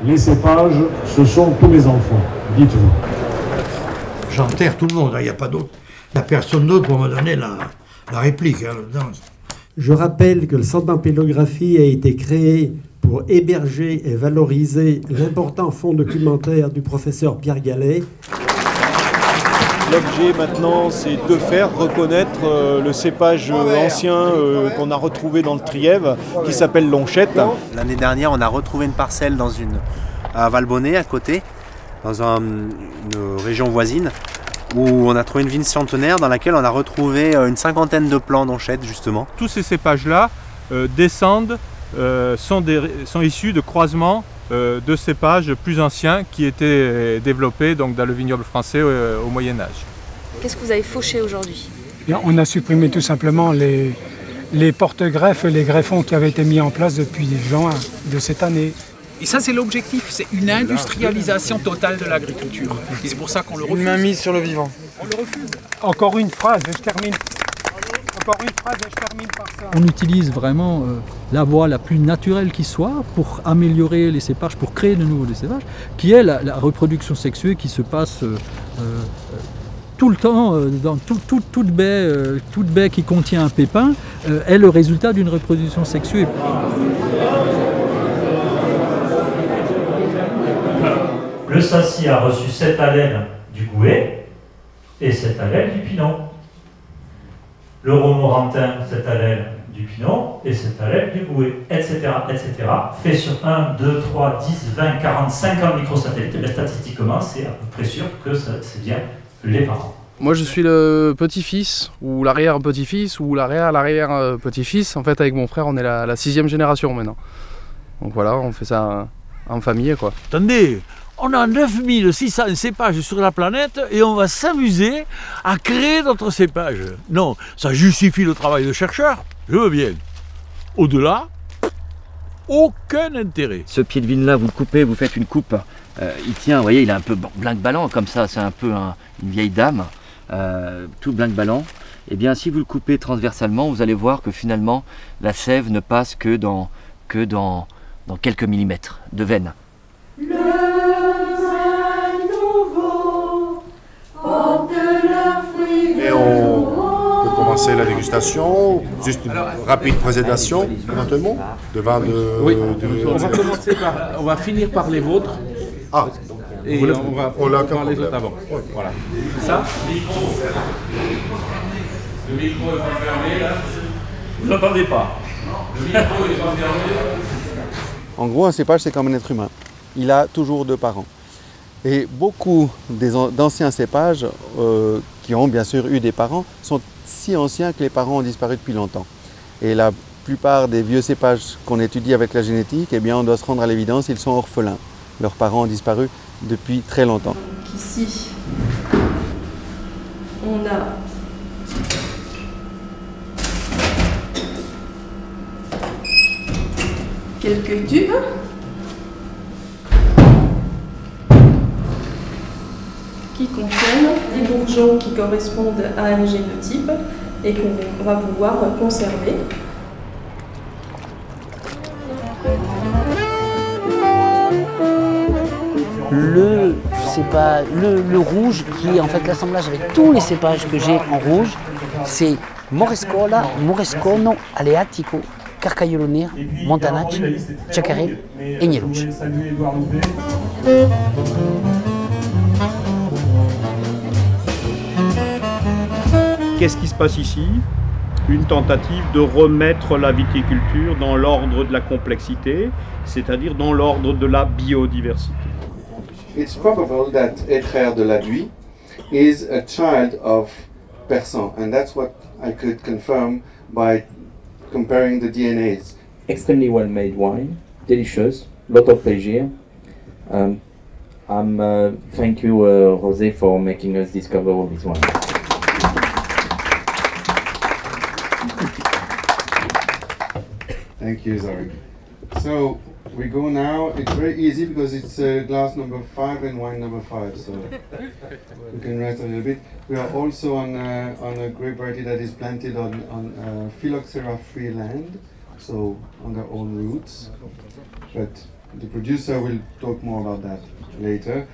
Les cépages, ce sont tous mes enfants, dites-vous. J'enterre tout le monde, il n'y a pas d'autre. Il n'y a personne d'autre pour me donner la réplique là-dedans. Je rappelle que le Centre d'ampélographie a été créé pour héberger et valoriser l'important fonds documentaire du professeur Pierre Gallet. L'objet maintenant, c'est de faire reconnaître le cépage ancien qu'on a retrouvé dans le Trièves, qui s'appelle Lonchette. L'année dernière, on a retrouvé une parcelle à Valbonnet, à côté, dans une région voisine, où on a trouvé une vigne centenaire dans laquelle on a retrouvé une cinquantaine de plants d'onchette, justement. Tous ces cépages-là sont issus de croisements de cépages plus anciens qui étaient développés donc, dans le vignoble français au Moyen-Âge. Qu'est-ce que vous avez fauché aujourd'hui? On a supprimé tout simplement les porte-greffes et les greffons qui avaient été mis en place depuis juin de cette année. Et ça, c'est l'objectif, c'est une industrialisation totale de l'agriculture. Et c'est pour ça qu'on le refuse. Une mainmise sur le vivant. On le refuse. Encore une phrase, et je termine. Par ça. On utilise vraiment la voie la plus naturelle qui soit pour améliorer les cépages, pour créer de nouveaux cépages, qui est la reproduction sexuée qui se passe tout le temps, dans toute baie qui contient un pépin est le résultat d'une reproduction sexuée. Le Sacy a reçu 7 allèles du Gouet et 7 allèles du Pinon. Le Romorantin, 7 allèles du Pinon et 7 allèles du Gouet, etc., etc. Fait sur 1, 2, 3, 10, 20, 40, 50 microsatellites, et bien statistiquement, c'est à peu près sûr que c'est bien les parents. Moi, je suis le petit-fils, ou l'arrière-petit-fils, ou l'arrière-petit-fils. En fait, avec mon frère, on est la 6e génération maintenant. Donc voilà, on fait ça en famille, quoi. Attendez, on a 9600 cépages sur la planète et on va s'amuser à créer d'autres cépages. Non, ça justifie le travail de chercheur, je veux bien. Au-delà, aucun intérêt. Ce pied de vigne là, vous le coupez, vous faites une coupe, il tient, vous voyez, il est un peu blinque-ballant comme ça, c'est un peu une vieille dame, tout blinque-ballant. Et bien si vous le coupez transversalement, vous allez voir que finalement la sève ne passe que dans quelques millimètres de veine. Et on peut commencer la dégustation, juste une rapide présentation éventuellement de vin de... Oui, on va finir par les vôtres. Ah, et on va par les autres avant. Oui. Voilà. Ça, le micro est pas fermé là. Vous n'entendez pas? Le micro est pas fermé. En gros, un cépage, c'est comme un être humain. Il a toujours 2 parents. Et beaucoup d'anciens cépages, qui ont bien sûr eu des parents, sont si anciens que les parents ont disparu depuis longtemps. Et la plupart des vieux cépages qu'on étudie avec la génétique, eh bien, on doit se rendre à l'évidence, ils sont orphelins. Leurs parents ont disparu depuis très longtemps. Ici, on a quelques tubes. Qui contiennent des bourgeons qui correspondent à un génotype et qu'on va pouvoir conserver. Le rouge, qui est en fait l'assemblage avec tous les cépages que j'ai en rouge, c'est Morescola, Morescono, Aleatico, Carcaiolonir, Montanacci, Chacarel et Nielouch. Qu'est-ce qui se passe ici? Une tentative de remettre la viticulture dans l'ordre de la complexité, c'est-à-dire dans l'ordre de la biodiversité. It's probable that Etrer de la Duy is a child of Persan, and that's what I could confirm by comparing the DNAs. Extremely well made wine, delicious, lot of pleasure. Thank you, José, for making us discover all this wine. Thank you, Zarek. So we go now. It's very easy because it's glass number 5 and wine number 5, so we can rest a little bit. We are also on a grape variety that is planted on phylloxera-free land, so on their own roots. But The producer will talk more about that later.